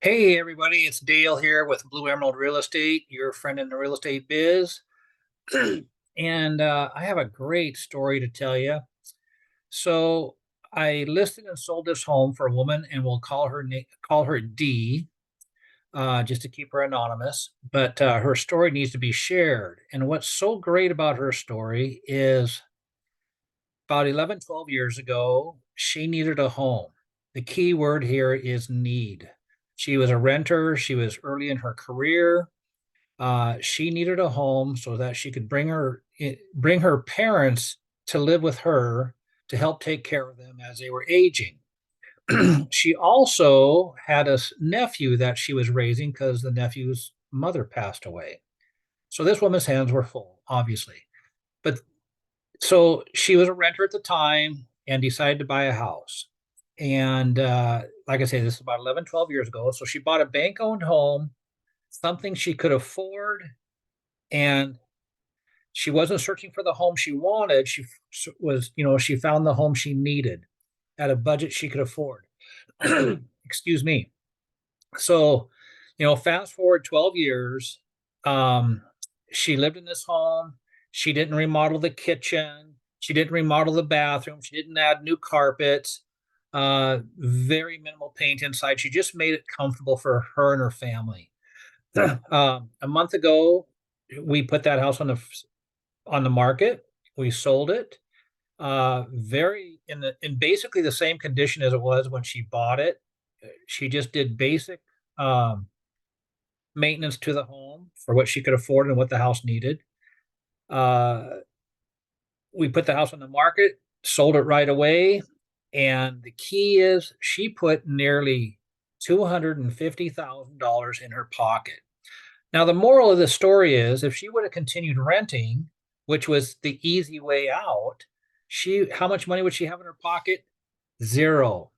Hey everybody, it's Dale here with Blue Emerald Real Estate, your friend in the real estate biz. And I have a great story to tell you. So I listed and sold this home for a woman, and we'll call her D, just to keep her anonymous. But her story needs to be shared. And what's so great about her story is about 11, 12 years ago, she needed a home. The key word here is need. She was a renter. She was early in her career. She needed a home so that she could bring her parents to live with her to help take care of them as they were aging. She also had a nephew that she was raising because the nephew's mother passed away. So this woman's hands were full, obviously. But so she was a renter at the time and decided to buy a house. And like I say, this is about 11, 12 years ago. So she bought a bank owned home, something she could afford. And she wasn't searching for the home she wanted. She found the home she needed at a budget she could afford. Excuse me. So, fast forward 12 years, um, she lived in this home. She didn't remodel the kitchen. She didn't remodel the bathroom. She didn't add new carpets. Very minimal paint inside. She just made it comfortable for her and her family. A month ago, we put that house on the market. We sold it. Very in basically the same condition as it was when she bought it. She just did basic um, maintenance to the home for what she could afford and what the house needed. Uh, we put the house on the market, sold it right away, and the key is she put nearly $250,000 in her pocket. Now, the moral of the story is if she would have continued renting, which was the easy way out, how much money would she have in her pocket? Zero.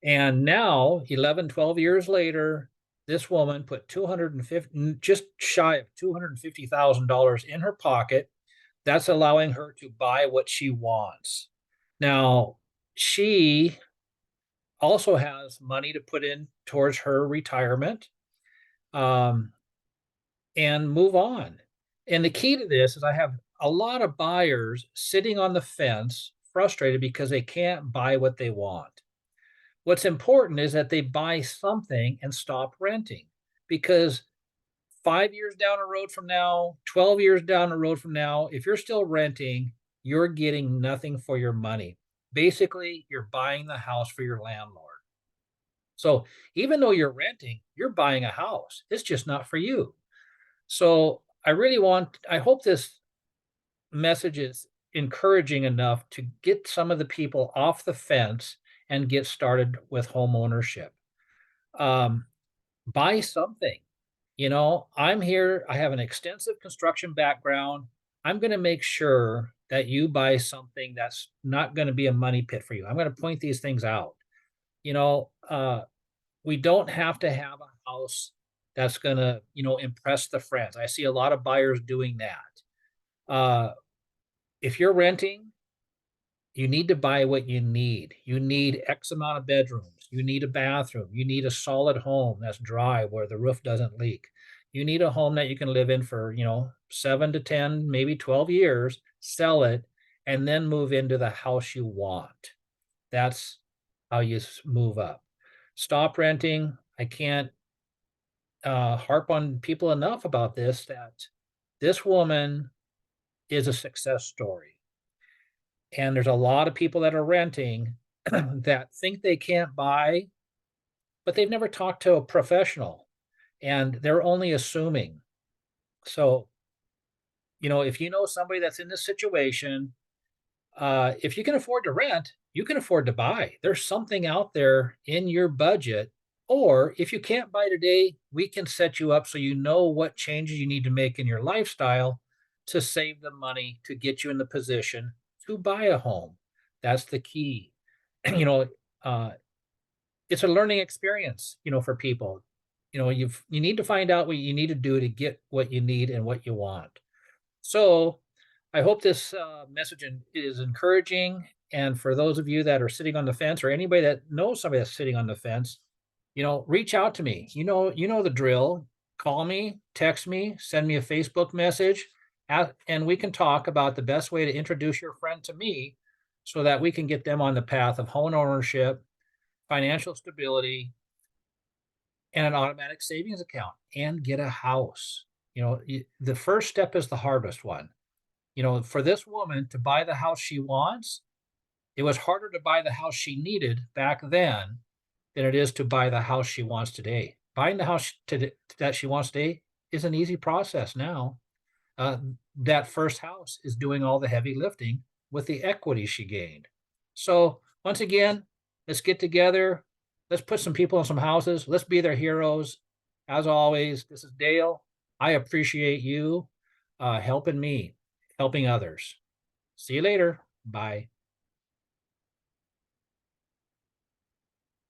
And now, 11, 12 years later, this woman put 250, just shy of $250,000 in her pocket. That's allowing her to buy what she wants. Now, she also has money to put in towards her retirement. Um, and move on. And the key to this is I have a lot of buyers sitting on the fence, frustrated because they can't buy what they want. What's important is that they buy something and stop renting because 5 years down the road from now, 12 years down the road from now, if you're still renting, you're getting nothing for your money. Basically, you're buying the house for your landlord. So even though you're renting, you're buying a house. It's just not for you. So I hope this message is encouraging enough to get some of the people off the fence and get started with home ownership. Um, buy something. I'm here. I have an extensive construction background. I'm going to make sure that you buy something that's not going to be a money pit for you. I'm going to point these things out. You know, uh, we don't have to have a house that's going to, impress the friends. I see a lot of buyers doing that. If you're renting, you need to buy what you need. You need X amount of bedrooms. You need a bathroom. You need a solid home that's dry where the roof doesn't leak. You need a home that you can live in for, 7 to 10, maybe 12 years, sell it, and then move into the house you want. That's how you move up. Stop renting. I can't harp on people enough about this that this woman is a success story. And there's a lot of people that are renting that think they can't buy, but they've never talked to a professional and they're only assuming. So, if you know somebody that's in this situation, if you can afford to rent, you can afford to buy. There's something out there in your budget. Or if you can't buy today, we can set you up so you know what changes you need to make in your lifestyle to save the money to get you in the position to buy a home. That's the key. you know, uh, it's a learning experience, for people. You need to find out what you need to do to get what you need and what you want. So I hope this message is encouraging. And for those of you that are sitting on the fence or anybody that knows somebody that's sitting on the fence, reach out to me. You know the drill. Call me, text me, send me a Facebook message, and we can talk about the best way to introduce your friend to me so that we can get them on the path of home ownership, financial stability, and an automatic savings account and get a house. The first step is the hardest one. For this woman to buy the house she wants, it was harder to buy the house she needed back then than it is to buy the house she wants today. Buying the house that she wants today is an easy process now. Uh, that first house is doing all the heavy lifting with the equity she gained. So once again, let's get together. Let's put some people in some houses. Let's be their heroes. As always, this is Dale. I appreciate you helping me, helping others. See you later. Bye.